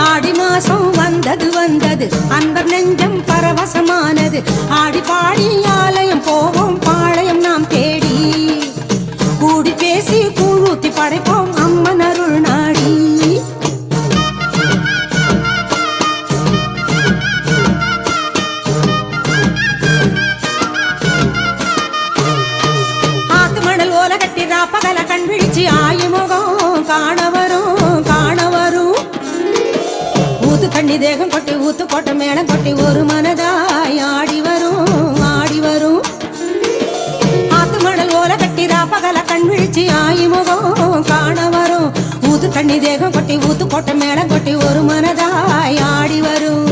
ஆடி மாசம் வந்தது வந்தது அன்பர் நெஞ்சம் பரவசமானது. ஆடி பாடி ஆலயம் போவோம் பாளையம் நாம் தேடி. கூடி பேசி கூழூத்தி படைப்போம் அம்மன் அருள் நாடி. ஆத்து மணல் ஓல கட்டி ராப்பகல கண் விழிச்சு ஆயுமுகம் காண வரும் காண வரும். ஊத்து கண்ணி தேகம் கொட்டி ஊத்து கோட்டை மேளம் கொட்டி ஒரு மனதாய் ஆடி வரும் ஆடி வரும். ஆத்து மணல் ஓல கட்டி ராப்பகல கண் விழிச்சு ஆயுமுகம் காண வரும். ஊத்து தண்ணி தேகம் கொட்டி ஊத்து கோட்டை மேளம் கொட்டி ஒரு மனதாய் ஆடி வரும்.